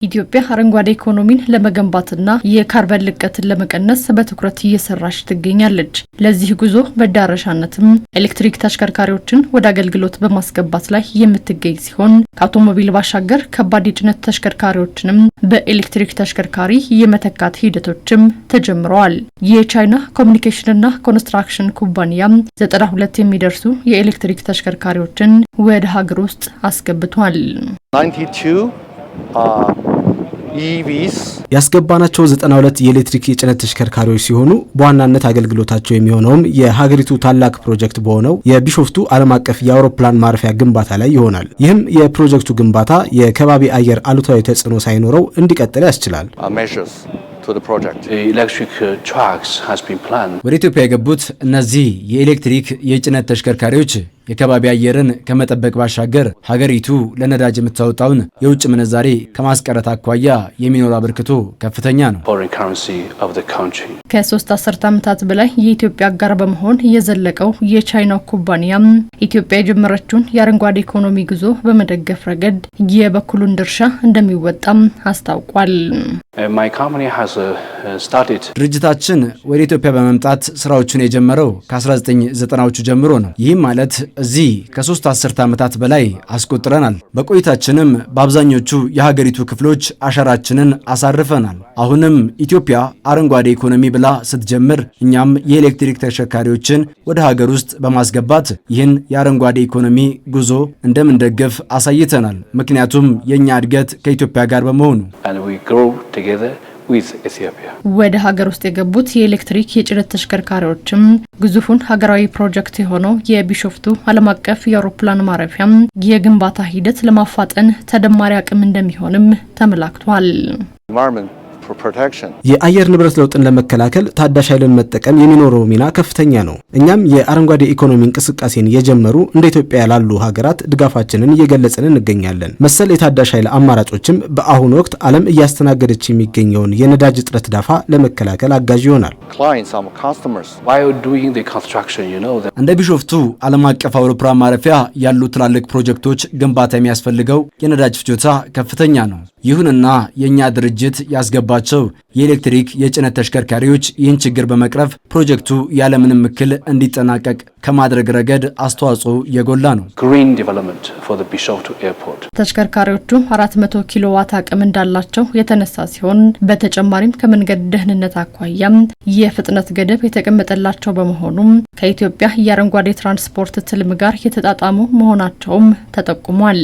ኢትዮጵያ አረንጓዴ ኢኮኖሚን ለመገንባትና የካርበን ልቀትን ለመቀነስ በትኩረት እየሰራች ትገኛለች። ለዚህ ጉዞ መዳረሻነትም ኤሌክትሪክ ተሽከርካሪዎችን ወደ አገልግሎት በማስገባት ላይ የምትገኝ ሲሆን ከአውቶሞቢል ባሻገር ከባድ የጭነት ተሽከርካሪዎችንም በኤሌክትሪክ ተሽከርካሪ የመተካት ሂደቶችም ተጀምረዋል። የቻይና ኮሚኒኬሽንና ኮንስትራክሽን ኩባንያ 92 የሚደርሱ የኤሌክትሪክ ተሽከርካሪዎችን ወደ ሀገር ውስጥ አስገብቷል። 92 EVs ያስገባናቸው 92 የኤሌክትሪክ የጭነት ተሽከርካሪዎች ሲሆኑ በዋናነት አገልግሎታቸው የሚሆነውም የሀገሪቱ ታላቅ ፕሮጀክት በሆነው የቢሾፍቱ ዓለም አቀፍ የአውሮፕላን ማረፊያ ግንባታ ላይ ይሆናል። ይህም የፕሮጀክቱ ግንባታ የከባቢ አየር አሉታዊ ተጽዕኖ ሳይኖረው እንዲቀጥል ያስችላል። ወደ ኢትዮጵያ የገቡት እነዚህ የኤሌክትሪክ የጭነት ተሽከርካሪዎች የከባቢ አየርን ከመጠበቅ ባሻገር ሀገሪቱ ለነዳጅ የምታወጣውን የውጭ ምንዛሬ ከማስቀረት አኳያ የሚኖር አበርክቶ ከፍተኛ ነው። ከ3 አስርት ዓመታት በላይ የኢትዮጵያ አጋር በመሆን የዘለቀው የቻይናው ኩባንያ ኢትዮጵያ የጀመረችውን የአረንጓዴ ኢኮኖሚ ጉዞ በመደገፍ ረገድ የበኩሉን ድርሻ እንደሚወጣም አስታውቋል። ድርጅታችን ወደ ኢትዮጵያ በመምጣት ስራዎቹን የጀመረው ከ1990ዎቹ ጀምሮ ነው። ይህም ማለት እዚህ ከ3 አስርት ዓመታት በላይ አስቆጥረናል። በቆይታችንም በአብዛኞቹ የሀገሪቱ ክፍሎች አሻራችንን አሳርፈናል። አሁንም ኢትዮጵያ አረንጓዴ ኢኮኖሚ ብላ ስትጀምር እኛም የኤሌክትሪክ ተሽከርካሪዎችን ወደ ሀገር ውስጥ በማስገባት ይህን የአረንጓዴ ኢኮኖሚ ጉዞ እንደምንደግፍ አሳይተናል። ምክንያቱም የእኛ እድገት ከኢትዮጵያ ጋር በመሆኑ። ወደ ሀገር ውስጥ የገቡት የኤሌክትሪክ የጭነት ተሽከርካሪዎችም ግዙፉን ሀገራዊ ፕሮጀክት የሆነው የቢሾፍቱ ዓለም አቀፍ የአውሮፕላን ማረፊያ የግንባታ ሂደት ለማፋጠን ተደማሪ አቅም እንደሚሆንም ተመላክቷል። የአየር ንብረት ለውጥን ለመከላከል ታዳሽ ኃይልን መጠቀም የሚኖረው ሚና ከፍተኛ ነው። እኛም የአረንጓዴ ኢኮኖሚ እንቅስቃሴን የጀመሩ እንደ ኢትዮጵያ ላሉ ሀገራት ድጋፋችንን እየገለጽን እንገኛለን። መሰል የታዳሽ ኃይል አማራጮችም በአሁኑ ወቅት ዓለም እያስተናገደች የሚገኘውን የነዳጅ እጥረት ዳፋ ለመከላከል አጋዥ ይሆናል። እንደ ቢሾፍቱ ዓለም አቀፍ አውሮፕላን ማረፊያ ያሉ ትላልቅ ፕሮጀክቶች ግንባታ የሚያስፈልገው የነዳጅ ፍጆታ ከፍተኛ ነው። ይሁንና የእኛ ድርጅት ያስገባቸው የኤሌክትሪክ የጭነት ተሽከርካሪዎች ይህን ችግር በመቅረፍ ፕሮጀክቱ ያለምንም እክል እንዲጠናቀቅ ከማድረግ ረገድ አስተዋጽኦ የጎላ ነው። ተሽከርካሪዎቹ 400 ኪሎዋት አቅም እንዳላቸው የተነሳ ሲሆን በተጨማሪም ከመንገድ ደህንነት አኳያም የፍጥነት ገደብ የተቀመጠላቸው በመሆኑም ከኢትዮጵያ የአረንጓዴ ትራንስፖርት ትልም ጋር የተጣጣሙ መሆናቸውም ተጠቁሟል።